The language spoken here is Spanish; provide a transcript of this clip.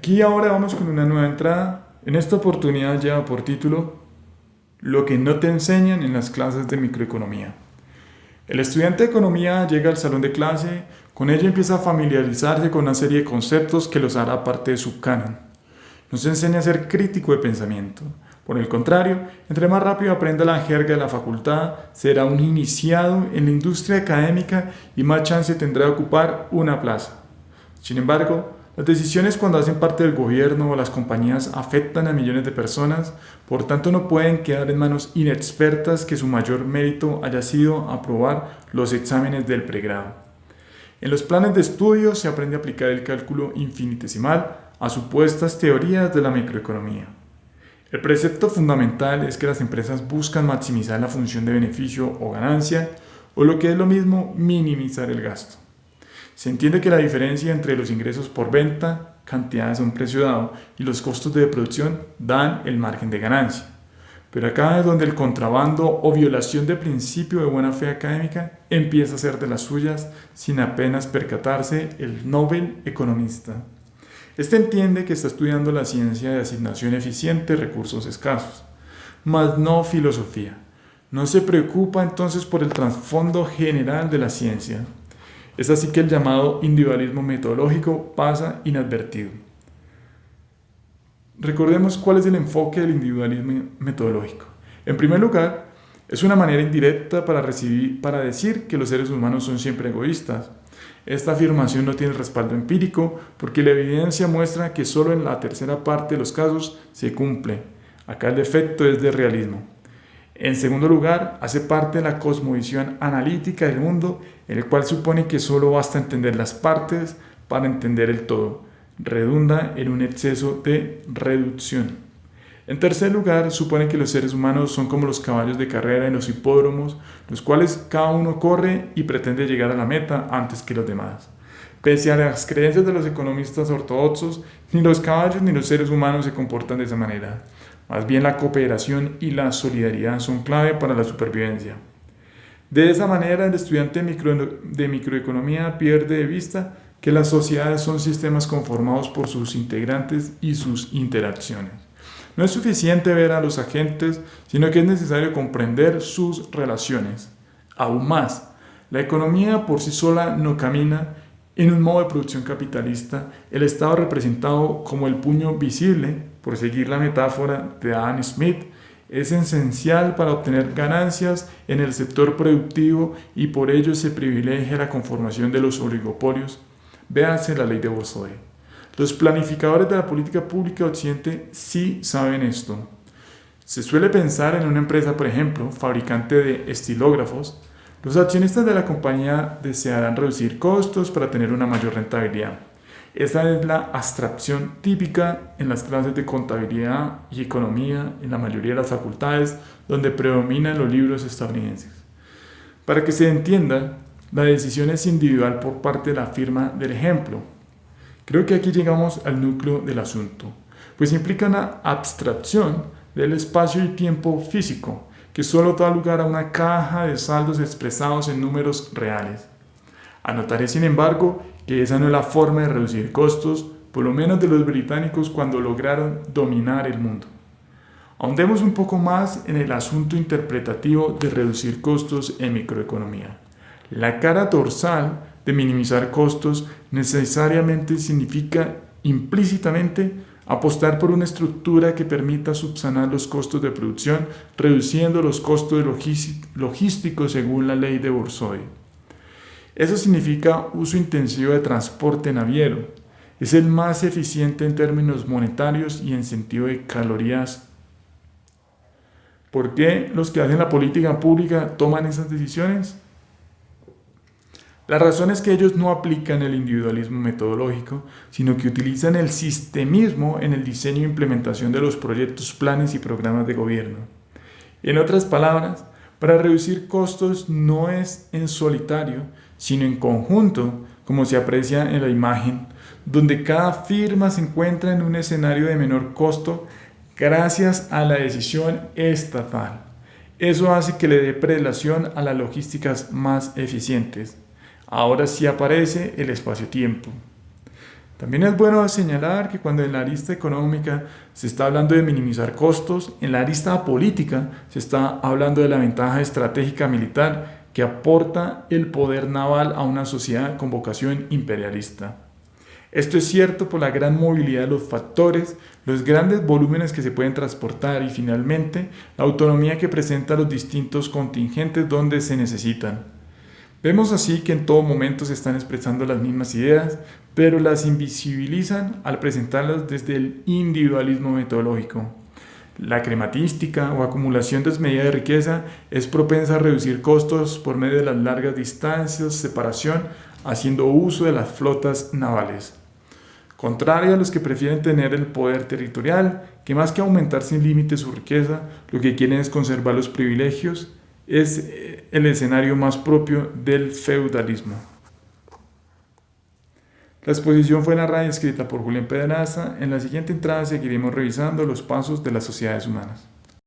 Aquí ahora vamos con una nueva entrada. En esta oportunidad lleva por título Lo que no te enseñan en las clases de microeconomía. El estudiante de economía llega al salón de clase, con ello empieza a familiarizarse con una serie de conceptos que los hará parte de su canon. No se enseña a ser crítico de pensamiento. Por el contrario, entre más rápido aprenda la jerga de la facultad, será un iniciado en la industria académica y más chance tendrá de ocupar una plaza. Sin embargo, las decisiones cuando hacen parte del gobierno o las compañías afectan a millones de personas, por tanto no pueden quedar en manos inexpertas que su mayor mérito haya sido aprobar los exámenes del pregrado. En los planes de estudio se aprende a aplicar el cálculo infinitesimal a supuestas teorías de la microeconomía. El precepto fundamental es que las empresas buscan maximizar la función de beneficio o ganancia, o lo que es lo mismo, minimizar el gasto. Se entiende que la diferencia entre los ingresos por venta, cantidades a un precio dado, y los costos de producción dan el margen de ganancia. Pero acá es donde el contrabando o violación del principio de buena fe académica empieza a ser de las suyas sin apenas percatarse el Nobel economista. Este entiende que está estudiando la ciencia de asignación eficiente de recursos escasos, mas no filosofía. No se preocupa entonces por el trasfondo general de la ciencia. Es así que el llamado individualismo metodológico pasa inadvertido. Recordemos cuál es el enfoque del individualismo metodológico. En primer lugar, es una manera indirecta para decir que los seres humanos son siempre egoístas. Esta afirmación no tiene respaldo empírico porque la evidencia muestra que solo en la tercera parte de los casos se cumple. Acá el defecto es de realismo. En segundo lugar, hace parte de la cosmovisión analítica del mundo, el cual supone que solo basta entender las partes para entender el todo. Redunda en un exceso de reducción. En tercer lugar, supone que los seres humanos son como los caballos de carrera en los hipódromos, los cuales cada uno corre y pretende llegar a la meta antes que los demás. Pese a las creencias de los economistas ortodoxos, ni los caballos ni los seres humanos se comportan de esa manera. Más bien la cooperación y la solidaridad son clave para la supervivencia. De esa manera, el estudiante de microeconomía pierde de vista que las sociedades son sistemas conformados por sus integrantes y sus interacciones. No es suficiente ver a los agentes, sino que es necesario comprender sus relaciones. Aún más, la economía por sí sola no camina. En un modo de producción capitalista, el Estado representado como el puño visible, por seguir la metáfora de Adam Smith, es esencial para obtener ganancias en el sector productivo y por ello se privilegia la conformación de los oligopolios. Véase la ley de Borsoi. Los planificadores de la política pública de Occidente sí saben esto. Se suele pensar en una empresa, por ejemplo, fabricante de estilógrafos. Los accionistas de la compañía desearán reducir costos para tener una mayor rentabilidad. Esa es la abstracción típica en las clases de contabilidad y economía en la mayoría de las facultades donde predominan los libros estadounidenses. Para que se entienda, la decisión es individual por parte de la firma del ejemplo. Creo que aquí llegamos al núcleo del asunto, pues implica una abstracción del espacio y tiempo físico, que solo da lugar a una caja de saldos expresados en números reales. Anotaré, sin embargo, que esa no es la forma de reducir costos, por lo menos de los británicos cuando lograron dominar el mundo. Ahondemos un poco más en el asunto interpretativo de reducir costos en microeconomía. La cara dorsal de minimizar costos necesariamente significa implícitamente apostar por una estructura que permita subsanar los costos de producción, reduciendo los costos logísticos según la ley de Borsoi. Eso significa uso intensivo de transporte naviero. Es el más eficiente en términos monetarios y en sentido de calorías. ¿Por qué los que hacen la política pública toman esas decisiones? La razón es que ellos no aplican el individualismo metodológico, sino que utilizan el sistemismo en el diseño e implementación de los proyectos, planes y programas de gobierno. En otras palabras, para reducir costos no es en solitario, sino en conjunto, como se aprecia en la imagen, donde cada firma se encuentra en un escenario de menor costo gracias a la decisión estatal. Eso hace que le dé prelación a las logísticas más eficientes. Ahora sí aparece el espacio-tiempo. También es bueno señalar que cuando en la arista económica se está hablando de minimizar costos, en la arista política se está hablando de la ventaja estratégica militar que aporta el poder naval a una sociedad con vocación imperialista. Esto es cierto por la gran movilidad de los factores, los grandes volúmenes que se pueden transportar y finalmente la autonomía que presenta los distintos contingentes donde se necesitan. Vemos así que en todo momento se están expresando las mismas ideas, pero las invisibilizan al presentarlas desde el individualismo metodológico. La crematística o acumulación desmedida de riqueza es propensa a reducir costos por medio de las largas distancias, separación, haciendo uso de las flotas navales. Contrario a los que prefieren tener el poder territorial, que más que aumentar sin límite su riqueza, lo que quieren es conservar los privilegios, es el escenario más propio del feudalismo. La exposición fue narrada y escrita por Julián Pedraza. En la siguiente entrada seguiremos revisando los pasos de las sociedades humanas.